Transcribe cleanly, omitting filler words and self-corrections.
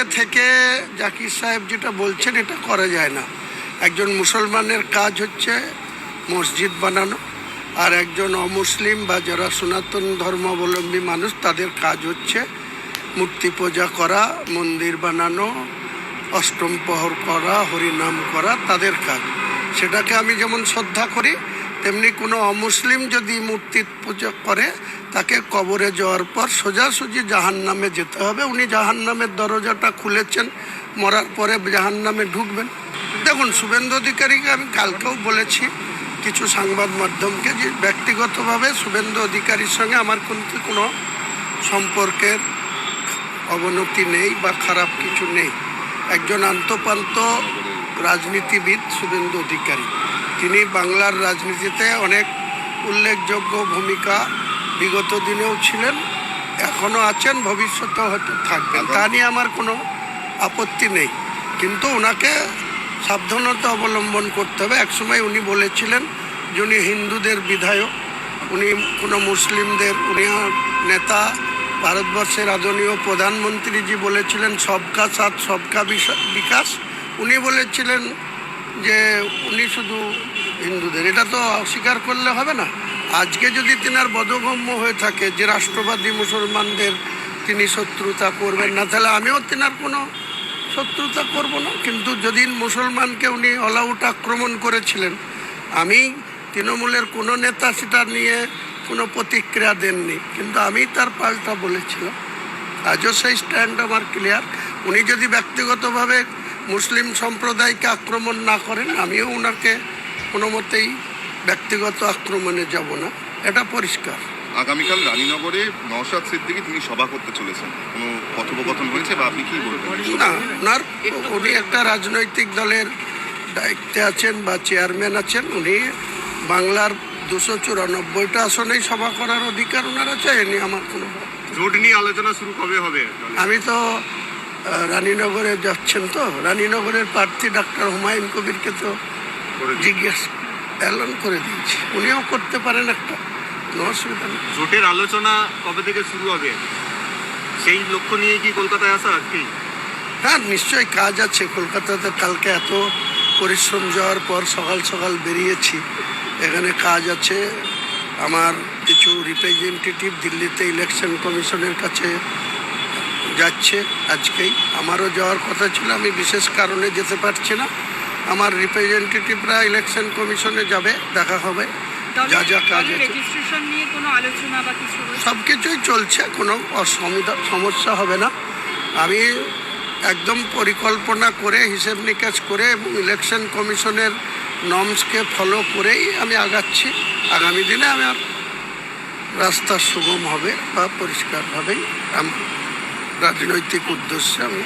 বাড়িতে থেকে জাকির সাহেব যেটা বলছেন এটা করা যায় না। একজন মুসলমানের কাজ হচ্ছে মসজিদ বানানো, আর একজন অমুসলিম বা যারা সনাতন ধর্মাবলম্বী মানুষ তাদের কাজ হচ্ছে মূর্তি পূজা করা, মন্দির বানানো, অষ্টম প্রহর করা, হরিনাম করা তাদের কাজ। সেটাকে আমি যেমন শ্রদ্ধা করি, তেমনি কোনো অমুসলিম যদি মূর্তি পূজা করে তাকে কবরে যাওয়ার পর সোজাসুজি জাহান্নামে যেতে হবে। উনি জাহান্নামের দরজাটা খুলেছেন, মরার পরে জাহান্নামে ঢুকবেন। দেখুন, শুভেন্দু অধিকারীকে আমি কালকেও বলেছি কিছু সংবাদ মাধ্যমকে যে ব্যক্তিগতভাবে শুভেন্দু অধিকারীর সঙ্গে আমার কিন্তু কোনো সম্পর্কের অবনতি নেই বা খারাপ কিছু নেই। একজন আন্তঃপ্রান্ত রাজনীতিবিদ শুভেন্দু অধিকারী, তিনি বাংলার রাজনীতিতে অনেক উল্লেখযোগ্য ভূমিকা বিগত দিনেও ছিলেন, এখনও আছেন, ভবিষ্যতেও হয়তো থাকবেন। তা নিয়ে আমার কোনো আপত্তি নেই, কিন্তু ওনাকে সাবধানতা অবলম্বন করতে হবে। একসময় উনি বলেছিলেন যে উনি হিন্দুদের বিধায়ক, উনি কোনো মুসলিমদের, উনি নেতা, ভারতবর্ষের আদরণীয় প্রধানমন্ত্রীজি বলেছিলেন সবকা সাথ সবকা বিকাশ। উনি বলেছিলেন যে উনি শুধু হিন্দুদের, এটা তো অস্বীকার করলে হবে না। আজকে যদি তিনার বোধগম্য হয়ে থাকে যে রাষ্ট্রবাদী মুসলমানদের তিনি শত্রুতা করবেন না, তাহলে আমিও তিনার কোনো শত্রুতা করব না। কিন্তু যদি মুসলমানকে উনি অল আউট আক্রমণ করেছিলেন, আমি তৃণমূলের কোনো নেতা সেটা নিয়ে কোনো প্রতিক্রিয়া দেননি, কিন্তু আমি তার পাল্টা বলেছিলাম। আজও সেই স্ট্যান্ড আমার ক্লিয়ার। উনি যদি ব্যক্তিগতভাবে মুসলিম সম্প্রদায়কে আক্রমণ না করেন, আমিও ওনাকে কোনো মতেই ব্যক্তিগত আক্রমণে যাব না, এটা পরিষ্কার। আগামীকাল রানীনগরে নওশাদ সিদ্দিকী তিনি সভা করতে চলেছেন, কোনো কথোপকথন হয়েছে বা আপনি কি বলবেন? না, ওনার উনি একটা রাজনৈতিক দলের দায়িত্বে আছেন বা চেয়ারম্যান আছেন, উনি বাংলার 294টা আসনেই সভা করার অধিকার ওনার আছে। এ নিয়ে আমার কোনো জোট নিয়ে আলোচনা শুরু কবে হবে? আমি তো রানীনগরে যাচ্ছেন, তো রানীনগরের প্রার্থী ডাক্তার হুমায়ুন কবিরকে তো জিজ্ঞেস এলান করে দিয়েছি, উনিও করতে পারেন, একটা কোনো অসুবিধা নেই। জোটের আলোচনা কবে থেকে শুরু হবে সেই লক্ষ্য নিয়ে কি কলকাতায় আসা আজকেই? হ্যাঁ, নিশ্চয়ই কাজ আছে কলকাতাতে। কালকে এত পরিশ্রম যাওয়ার পর সকাল সকাল বেরিয়েছি, এখানে কাজ আছে। আমার কিছু রিপ্রেজেন্টেটিভ দিল্লিতে ইলেকশন কমিশনের কাছে যাচ্ছে আজকেই। আমারও যাওয়ার কথা ছিল, আমি বিশেষ কারণে যেতে পারছি না। আমার রিপ্রেজেন্টেটিভরা ইলেকশন কমিশনে যাবে, দেখা হবে যা যা কাজ আছে। সব কিছুই চলছে, কোনো সমস্যা হবে না। আমি একদম পরিকল্পনা করে, হিসেব নিকাশ করে এবং ইলেকশন কমিশনের নর্মসকে ফলো করেই আমি আগাচ্ছি। আগামী দিনে আমার রাস্তা সুগম হবে বা পরিষ্কারভাবেই রাজনৈতিক উদ্দেশ্যে আমি